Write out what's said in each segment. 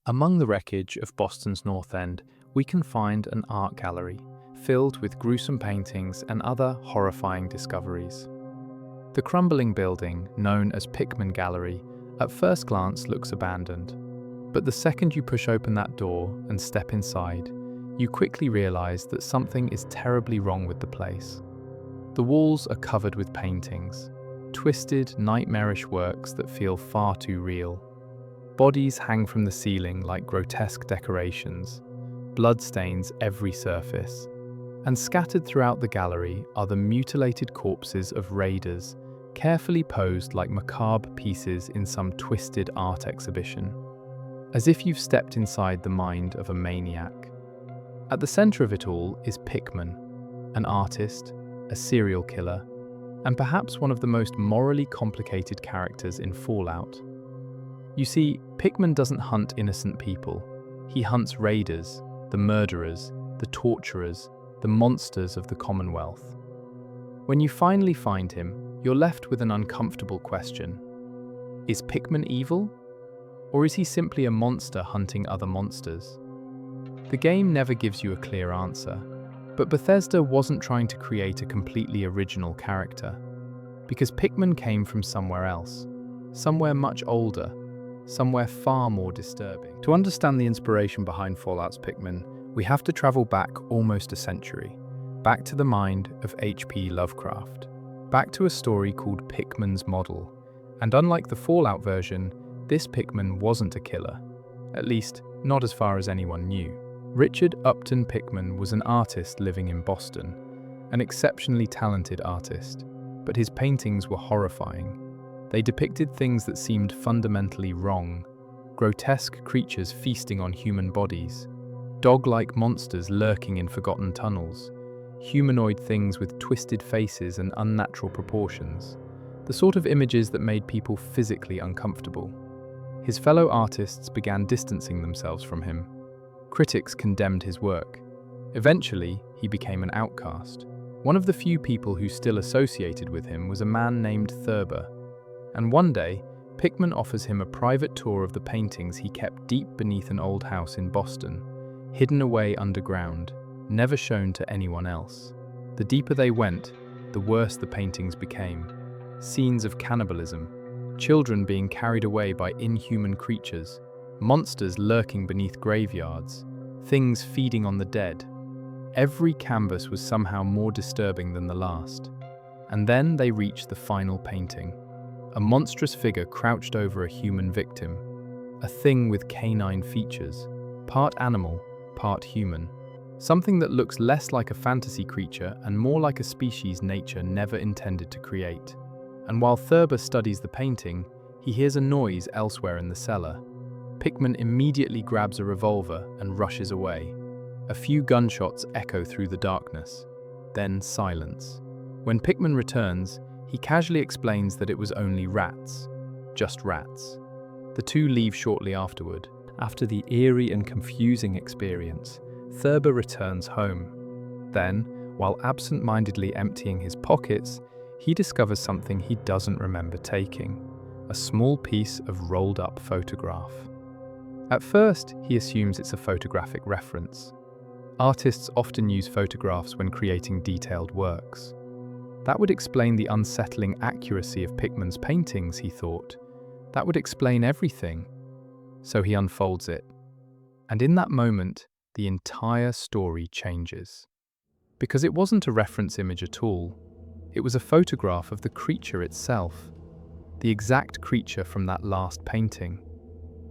Among the wreckage of Boston's North End, we can find an art gallery filled with gruesome paintings and other horrifying discoveries. The crumbling building, known as Pickman Gallery, at first glance looks abandoned. But the second you push open that door and step inside, you quickly realize that something is terribly wrong with the place. The walls are covered with paintings, twisted, nightmarish works that feel far too real. Bodies hang from the ceiling like grotesque decorations, blood stains every surface, and scattered throughout the gallery are the mutilated corpses of raiders, carefully posed like macabre pieces in some twisted art exhibition, as if you've stepped inside the mind of a maniac. At the center of it all is Pickman, an artist, a serial killer, and perhaps one of the most morally complicated characters in Fallout. You see, Pickman doesn't hunt innocent people. He hunts raiders, the murderers, the torturers, the monsters of the Commonwealth. When you finally find him, you're left with an uncomfortable question. Is Pickman evil? Or is he simply a monster hunting other monsters? The game never gives you a clear answer, but Bethesda wasn't trying to create a completely original character, because Pickman came from somewhere else, somewhere much older, somewhere far more disturbing. To understand the inspiration behind Fallout's Pickman, we have to travel back almost a century, back to the mind of H.P. Lovecraft, back to a story called Pickman's Model. And unlike the Fallout version, this Pickman wasn't a killer, at least not as far as anyone knew. Richard Upton Pickman was an artist living in Boston, an exceptionally talented artist, but his paintings were horrifying. They depicted things that seemed fundamentally wrong: grotesque creatures feasting on human bodies, dog-like monsters lurking in forgotten tunnels, humanoid things with twisted faces and unnatural proportions, the sort of images that made people physically uncomfortable. His fellow artists began distancing themselves from him. Critics condemned his work. Eventually, he became an outcast. One of the few people who still associated with him was a man named Thurber. And one day, Pickman offers him a private tour of the paintings he kept deep beneath an old house in Boston, hidden away underground, never shown to anyone else. The deeper they went, the worse the paintings became. Scenes of cannibalism, children being carried away by inhuman creatures, monsters lurking beneath graveyards, things feeding on the dead. Every canvas was somehow more disturbing than the last. And then they reached the final painting. A monstrous figure crouched over a human victim, a thing with canine features, part animal, part human. Something that looks less like a fantasy creature and more like a species nature never intended to create. And while Thurber studies the painting, he hears a noise elsewhere in the cellar. Pickman immediately grabs a revolver and rushes away. A few gunshots echo through the darkness. Then silence. When Pickman returns, he casually explains that it was only rats. Just rats. The two leave shortly afterward. After the eerie and confusing experience, Thurber returns home. Then, while absent-mindedly emptying his pockets, he discovers something he doesn't remember taking: a small piece of rolled-up photograph. At first, he assumes it's a photographic reference. Artists often use photographs when creating detailed works. That would explain the unsettling accuracy of Pickman's paintings, he thought. That would explain everything. So he unfolds it. And in that moment, the entire story changes. Because it wasn't a reference image at all. It was a photograph of the creature itself. The exact creature from that last painting.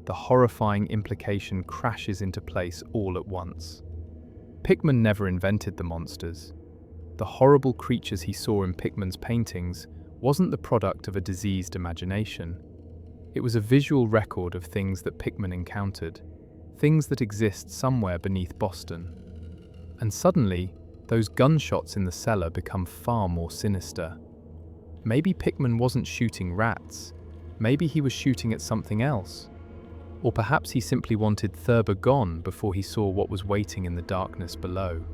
The horrifying implication crashes into place all at once. Pickman never invented the monsters. The horrible creatures he saw in Pickman's paintings wasn't the product of a diseased imagination. It was a visual record of things that Pickman encountered, things that exist somewhere beneath Boston. And suddenly, those gunshots in the cellar become far more sinister. Maybe Pickman wasn't shooting rats. Maybe he was shooting at something else. Or perhaps he simply wanted Thurber gone before he saw what was waiting in the darkness below.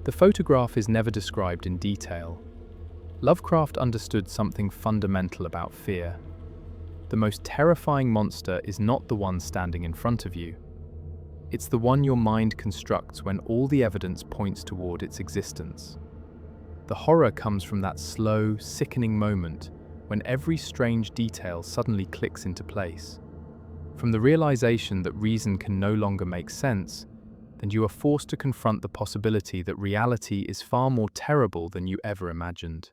The photograph is never described in detail. Lovecraft understood something fundamental about fear. The most terrifying monster is not the one standing in front of you. It's the one your mind constructs when all the evidence points toward its existence. The horror comes from that slow, sickening moment when every strange detail suddenly clicks into place. From the realization that reason can no longer make sense, and you are forced to confront the possibility that reality is far more terrible than you ever imagined.